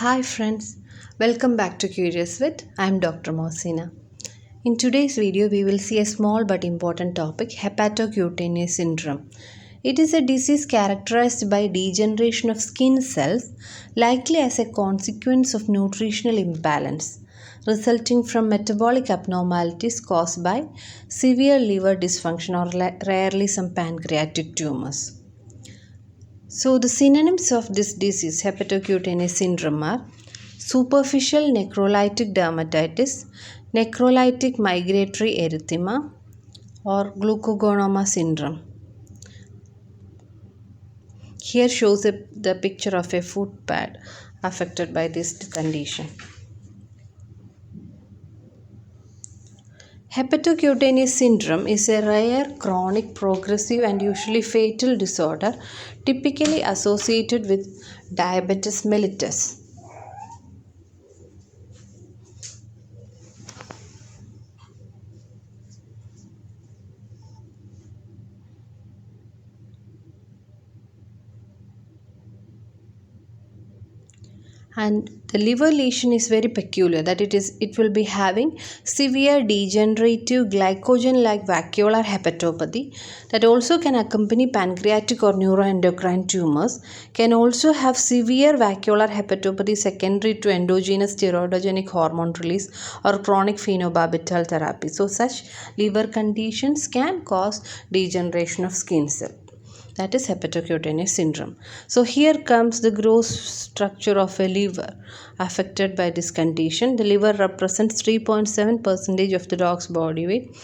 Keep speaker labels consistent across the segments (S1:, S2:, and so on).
S1: Hi friends, welcome back to Curious Wit. I'm Dr. Mohsina. In today's video, we will see a small but important topic, hepatocutaneous syndrome. It is a disease characterized by degeneration of skin cells, likely as a consequence of nutritional imbalance, resulting from metabolic abnormalities caused by severe liver dysfunction or rarely some pancreatic tumors. So, the synonyms of this disease, hepatocutaneous syndrome, are superficial necrolytic dermatitis, necrolytic migratory erythema, or glucogonoma syndrome. Here shows the picture of a footpad affected by this condition. Hepatocutaneous syndrome is a rare, chronic, progressive, and usually fatal disorder typically associated with diabetes mellitus. And the liver lesion is very peculiar, that it will be having severe degenerative glycogen like vacuolar hepatopathy that also can accompany pancreatic or neuroendocrine tumors, can also have severe vacuolar hepatopathy secondary to endogenous steroidogenic hormone release or chronic phenobarbital therapy. So such liver conditions can cause degeneration of skin cell, that is hepatocutaneous syndrome. So here comes the gross structure of a liver affected by this condition. The liver represents 3.7% of the dog's body weight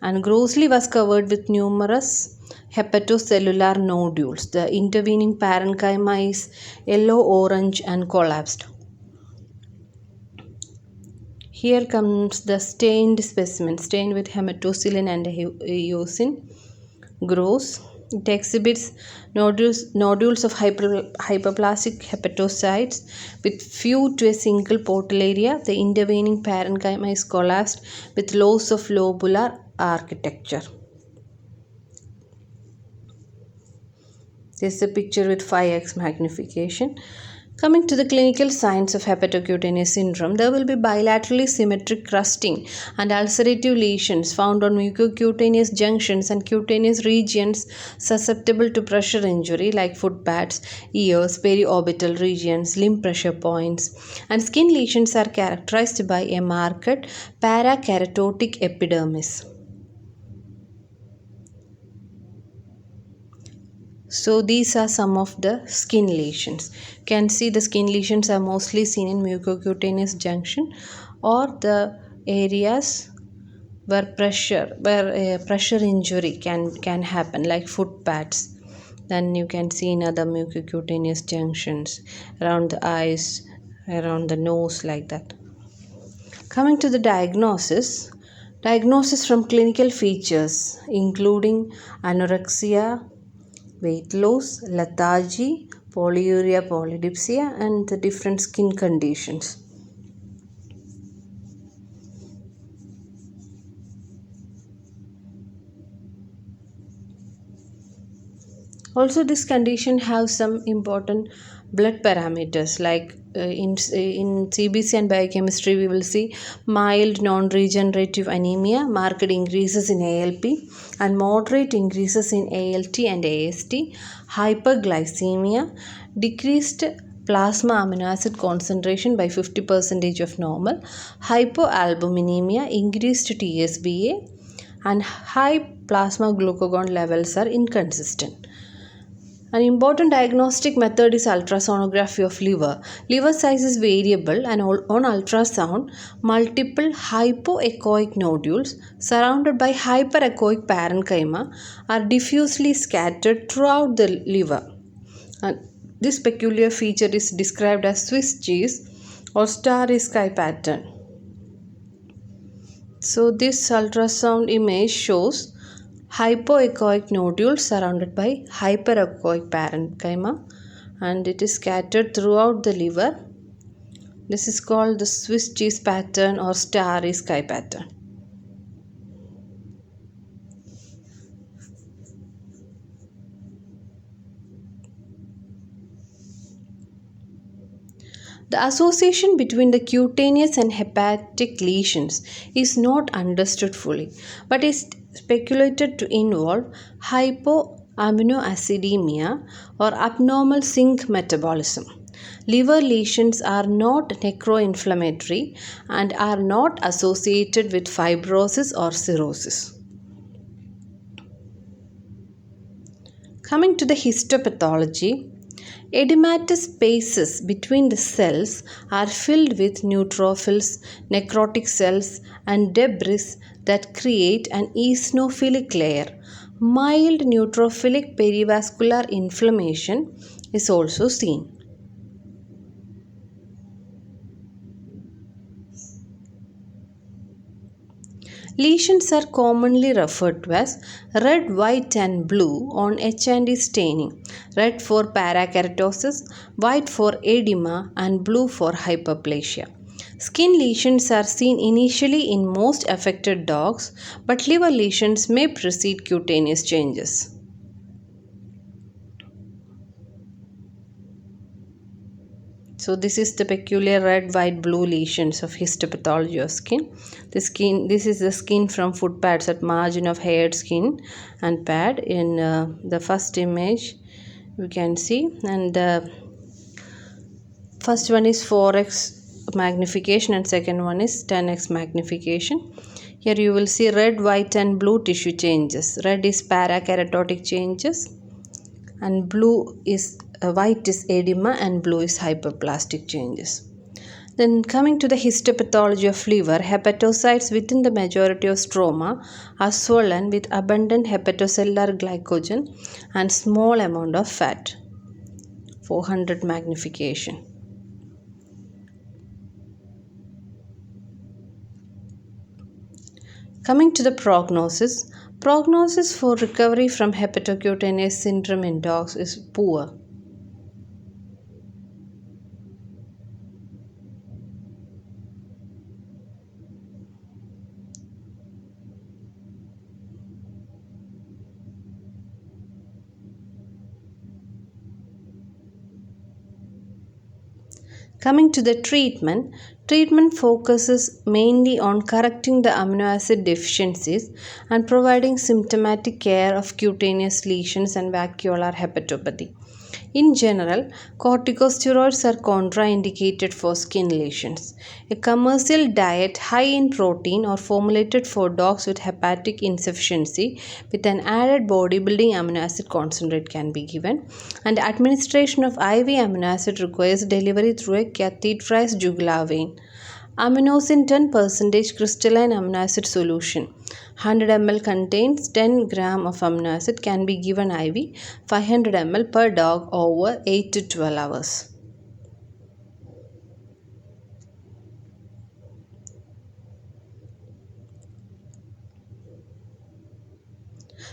S1: and grossly was covered with numerous hepatocellular nodules. The intervening parenchyma is yellow, orange and collapsed. Here comes the stained specimen, stained with hematocillin and eosin, gross. It exhibits nodules of hyperplastic hepatocytes with few to a single portal area. The intervening parenchyma is collapsed with loss of lobular architecture. This is a picture with 5x magnification. Coming to the clinical signs of hepatocutaneous syndrome, there will be bilaterally symmetric crusting and ulcerative lesions found on mucocutaneous junctions and cutaneous regions susceptible to pressure injury like foot pads, ears, periorbital regions, limb pressure points. And skin lesions are characterized by a marked parakeratotic epidermis. So these are some of the skin lesions. You can see the skin lesions are mostly seen in mucocutaneous junction or the areas where pressure injury can happen, like foot pads. Then you can see in other mucocutaneous junctions around the eyes, around the nose, like that. Coming to the diagnosis from clinical features including anorexia, weight loss, lethargy, polyuria, polydipsia, and the different skin conditions. Also, this condition has some important blood parameters like in CBC and biochemistry we will see mild non-regenerative anemia, marked increases in ALP and moderate increases in ALT and AST, hyperglycemia, decreased plasma amino acid concentration by 50% of normal, hypoalbuminemia, increased TSBA, and high plasma glucagon levels are inconsistent. An important diagnostic method is ultrasonography of liver. Liver size is variable, and on ultrasound, multiple hypoechoic nodules surrounded by hyperechoic parenchyma are diffusely scattered throughout the liver. And this peculiar feature is described as Swiss cheese or starry sky pattern. So this ultrasound image shows hypoechoic nodules surrounded by hyperechoic parenchyma and it is scattered throughout the liver. This is called the Swiss cheese pattern or starry sky pattern. The association between the cutaneous and hepatic lesions is not understood fully, but is speculated to involve hypoaminoacidemia or abnormal zinc metabolism. Liver lesions are not necroinflammatory and are not associated with fibrosis or cirrhosis. Coming to the histopathology, edematous spaces between the cells are filled with neutrophils, necrotic cells, and debris that create an eosinophilic layer. Mild neutrophilic perivascular inflammation is also seen. Lesions are commonly referred to as red, white, and blue on H&E staining. Red for parakeratosis, white for edema, and blue for hyperplasia. Skin lesions are seen initially in most affected dogs, but liver lesions may precede cutaneous changes. So this is the peculiar red, white, blue lesions of histopathology of skin. This is the skin from foot pads at margin of haired skin and pad. In the first image, you can see, and the first one is 4x magnification and second one is 10x magnification. Here you will see red, white, and blue tissue changes. Red is parakeratotic changes, and blue is white is edema and blue is hyperplastic changes. Then coming to the histopathology of liver, hepatocytes within the majority of stroma are swollen with abundant hepatocellular glycogen and small amount of fat. 400 magnification. Coming to the prognosis, prognosis for recovery from hepatocutaneous syndrome in dogs is poor. Coming to the treatment, treatment focuses mainly on correcting the amino acid deficiencies and providing symptomatic care of cutaneous lesions and vacuolar hepatopathy. In general, corticosteroids are contraindicated for skin lesions. A commercial diet high in protein or formulated for dogs with hepatic insufficiency with an added bodybuilding amino acid concentrate can be given, and administration of IV amino acid requires delivery through a catheterized jugular vein. Aminosin 10% crystalline amino acid solution. 100 ml contains 10 gram of amino acid, can be given IV 500 ml per dog over 8 to 12 hours.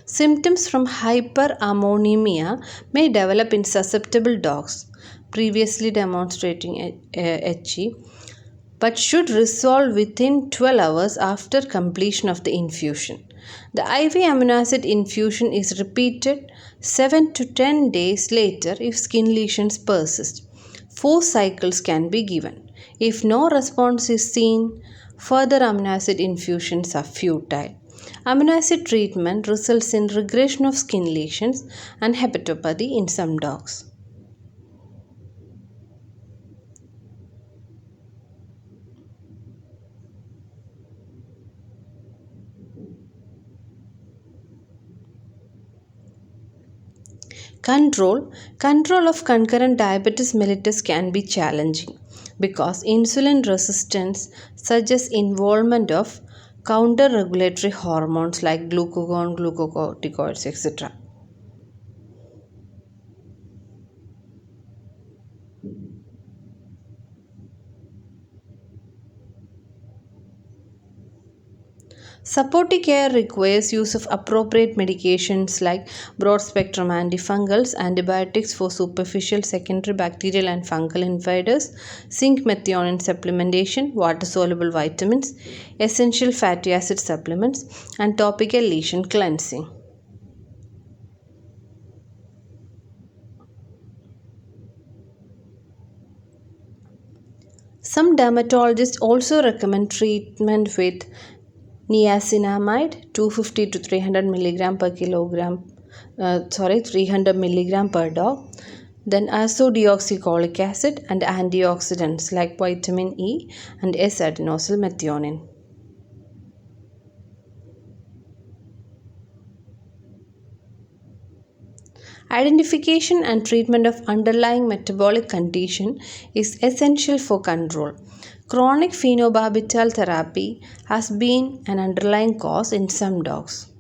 S1: Symptoms from hyperammonemia may develop in susceptible dogs, previously demonstrating HE, but should resolve within 12 hours after completion of the infusion. The IV amino acid infusion is repeated 7 to 10 days later if skin lesions persist. 4 cycles can be given. If no response is seen, further amino acid infusions are futile. Amino acid treatment results in regression of skin lesions and hepatopathy in some dogs. Control of concurrent diabetes mellitus can be challenging because insulin resistance suggests involvement of counter regulatory hormones like glucagon, glucocorticoids, etc. Supportive care requires use of appropriate medications like broad spectrum antifungals, antibiotics for superficial, secondary bacterial and fungal invaders, zinc methionine supplementation, water soluble vitamins, essential fatty acid supplements, and topical lesion cleansing. Some dermatologists also recommend treatment with niacinamide 250 to 300 milligram per 300 milligram per dog. Then azodeoxycholic acid and antioxidants like vitamin E and S-adenosyl methionine. Identification and treatment of underlying metabolic condition is essential for control. Chronic phenobarbital therapy has been an underlying cause in some dogs.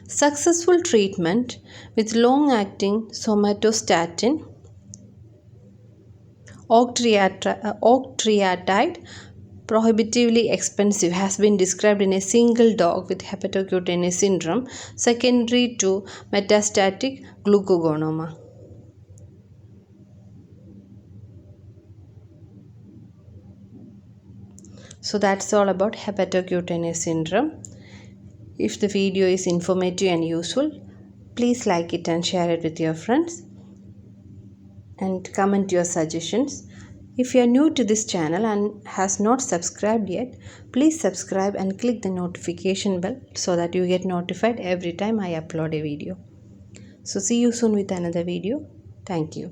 S1: Successful treatment with long-acting somatostatin, octreotide, prohibitively expensive, has been described in a single dog with hepatocutaneous syndrome secondary to metastatic glucagonoma. So that's all about hepatocutaneous syndrome. If the video is informative and useful, please like it and share it with your friends and comment your suggestions. If you are new to this channel and has not subscribed yet, please subscribe and click the notification bell so that you get notified every time I upload a video. So see you soon with another video. Thank you.